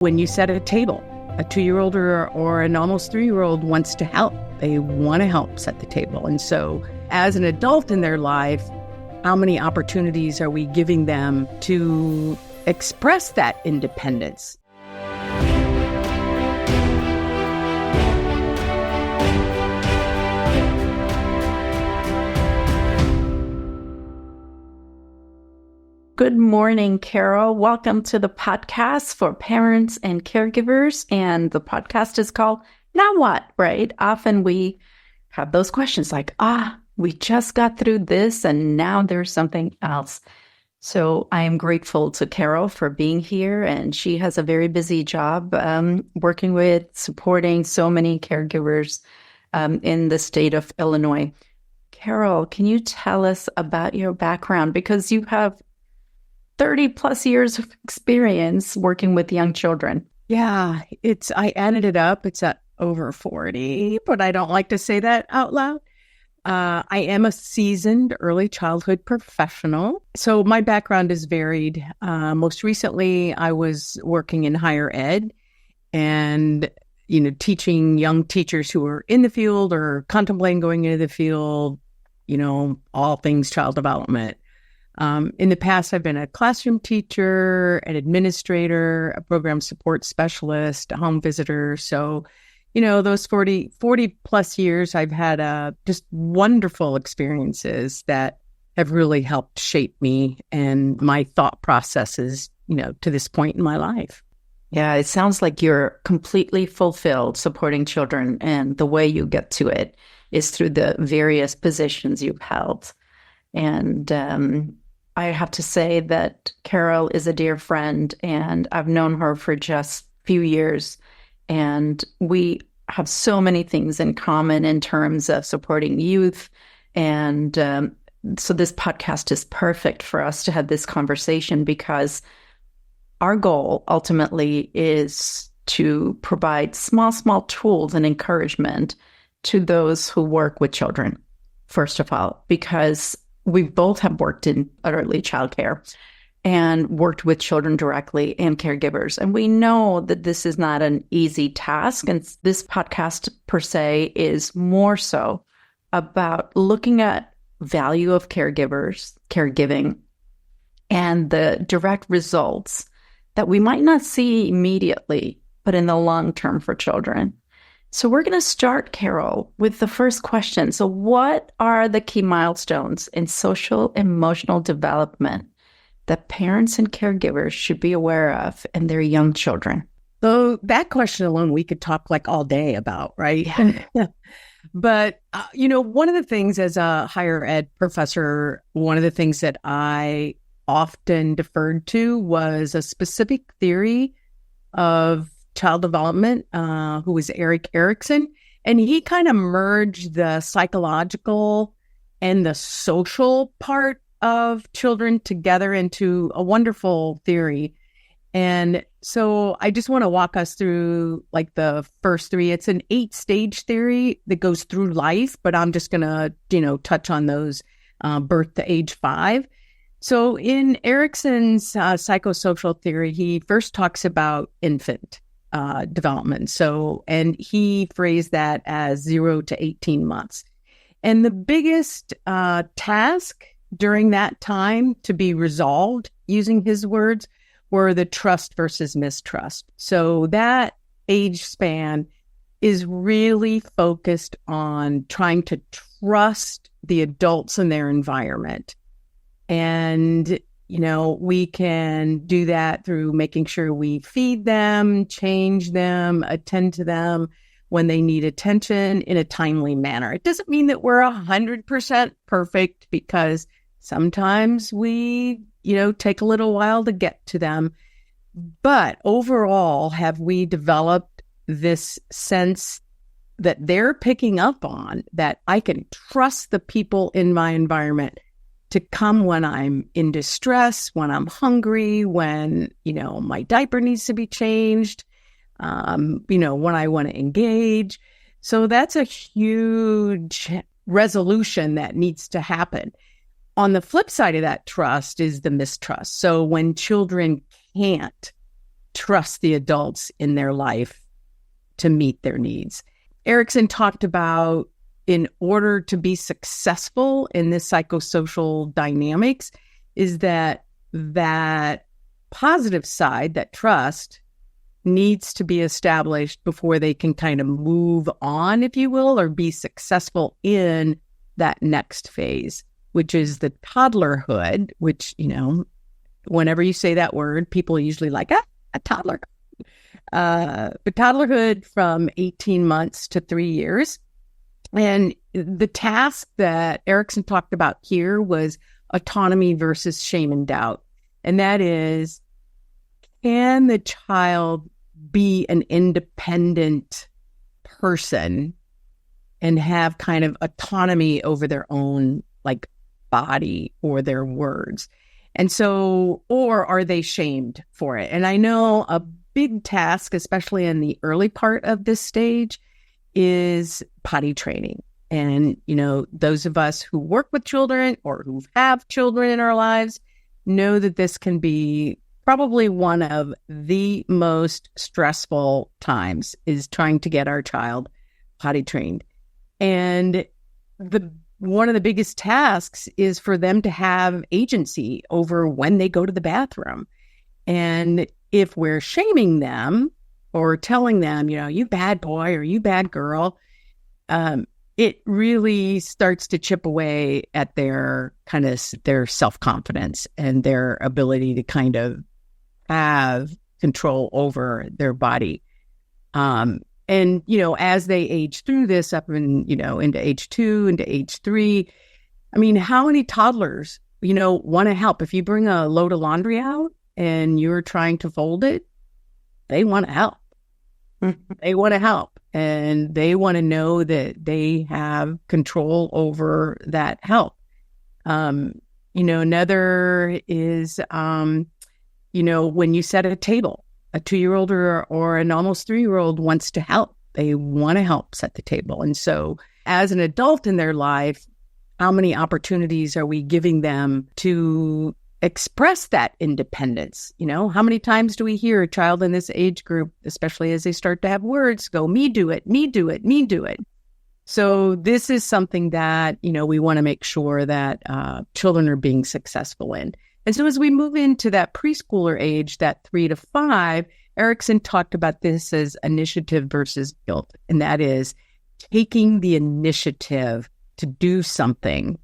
When you set a table, a 2-year-old or an almost 3-year-old wants to help. They want to help set the table. And so as an adult in their life, how many opportunities are we giving them to express that independence? Good morning, Carol. Welcome to the podcast for parents and caregivers. And the podcast is called Now What, right? Often we have those questions like, we just got through this and now there's something else. So I am grateful to Carol for being here. And she has a very busy job working with supporting so many caregivers in the state of Illinois. Carol, can you tell us about your background? Because you have 30 plus years of experience working with young children. Yeah, I added it up. It's at over 40, but I don't like to say that out loud. I am a seasoned early childhood professional. So my background is varied. Most recently, I was working in higher ed and, teaching young teachers who are in the field or contemplating going into the field, all things child development. In the past, I've been a classroom teacher, an administrator, a program support specialist, a home visitor. So, those 40 plus years, I've had just wonderful experiences that have really helped shape me and my thought processes, to this point in my life. Yeah, it sounds like you're completely fulfilled supporting children, and the way you get to it is through the various positions you've held. And I have to say that Carol is a dear friend, and I've known her for just a few years, and we have so many things in common in terms of supporting youth. And so this podcast is perfect for us to have this conversation, because our goal ultimately is to provide small tools and encouragement to those who work with children, first of all, because we both have worked in early childcare and worked with children directly and caregivers. And we know that this is not an easy task. And this podcast per se is more so about looking at value of caregiving, and the direct results that we might not see immediately, but in the long term for children. So we're going to start, Carol, with the first question. So what are the key milestones in social emotional development that parents and caregivers should be aware of in their young children? So that question alone, we could talk like all day about, right? Yeah. But, one of the things as a higher ed professor, one of the things that I often deferred to was a specific theory of child development, who was Erikson. And he kind of merged the psychological and the social part of children together into a wonderful theory. And so I just want to walk us through like the first three. It's an 8-stage theory that goes through life, but I'm just going to, touch on those birth to age 5. So in Erikson's psychosocial theory, he first talks about infant development. So, and he phrased that as 0 to 18 months. And the biggest task during that time to be resolved, using his words, were the trust versus mistrust. So that age span is really focused on trying to trust the adults in their environment. And we can do that through making sure we feed them, change them, attend to them when they need attention in a timely manner. It doesn't mean that we're 100% perfect, because sometimes we, take a little while to get to them. But overall, have we developed this sense that they're picking up on, that I can trust the people in my environment to come when I'm in distress, when I'm hungry, when, my diaper needs to be changed, when I want to engage. So that's a huge resolution that needs to happen. On the flip side of that trust is the mistrust. So when children can't trust the adults in their life to meet their needs. Erikson talked about, in order to be successful in this psychosocial dynamics, is that positive side, that trust, needs to be established before they can kind of move on, if you will, or be successful in that next phase, which is the toddlerhood, which, whenever you say that word, people usually like, a toddler. But toddlerhood from 18 months to 3 years. And the task that Erikson talked about here was autonomy versus shame and doubt. And that is, can the child be an independent person and have kind of autonomy over their own body or their words? And so, or are they shamed for it? And I know a big task, especially in the early part of this stage, is potty training. And, those of us who work with children or who have children in our lives know that this can be probably one of the most stressful times, is trying to get our child potty trained. And one of the biggest tasks is for them to have agency over when they go to the bathroom. And if we're shaming them or telling them, you bad boy or you bad girl, it really starts to chip away at their self-confidence and their ability to kind of have control over their body. And, as they age through this up into age 2, into age 3, how many toddlers, want to help? If you bring a load of laundry out and you're trying to fold it, they want to help. They want to help. And they want to know that they have control over that help. Another is, when you set at a table, a 2-year-old or an almost 3-year-old wants to help. They want to help set the table. And so as an adult in their life, how many opportunities are we giving them to express that independence? How many times do we hear a child in this age group, especially as they start to have words, go, me do it, me do it, me do it. So this is something that, we want to make sure that children are being successful in. And so as we move into that preschooler age, that 3 to 5, Erikson talked about this as initiative versus guilt. And that is taking the initiative to do something.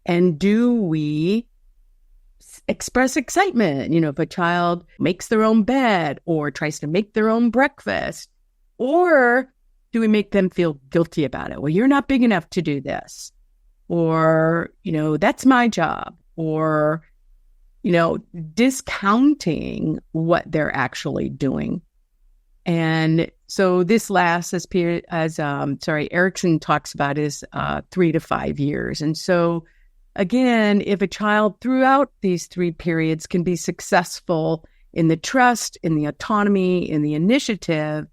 And do we express excitement? If a child makes their own bed or tries to make their own breakfast, or do we make them feel guilty about it? Well, you're not big enough to do this, or, that's my job, or, discounting what they're actually doing. And so this lasts as Erikson talks about is 3 to 5 years. And so again, if a child throughout these 3 periods can be successful in the trust, in the autonomy, in the initiative,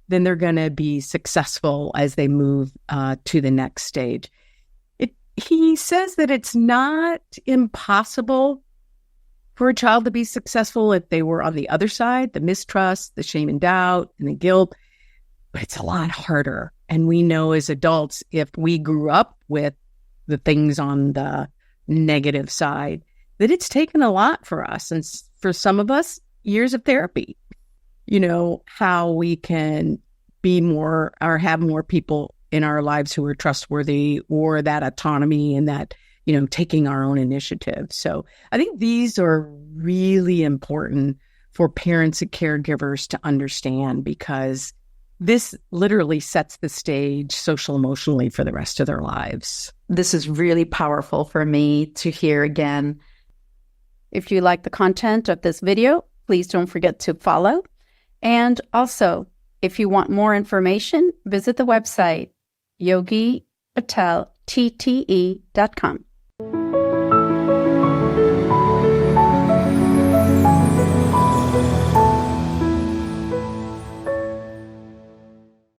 then they're going to be successful as they move to the next stage. He says that it's not impossible for a child to be successful if they were on the other side, the mistrust, the shame and doubt, and the guilt, but it's a lot harder. And we know as adults, if we grew up with the things on the negative side, that it's taken a lot for us. And for some of us, years of therapy, how we can be more or have more people in our lives who are trustworthy, or that autonomy and that, taking our own initiative. So I think these are really important for parents and caregivers to understand, because this literally sets the stage social emotionally for the rest of their lives. This is really powerful for me to hear again. If you like the content of this video, please don't forget to follow. And also, if you want more information, visit the website, yogipateltte.com.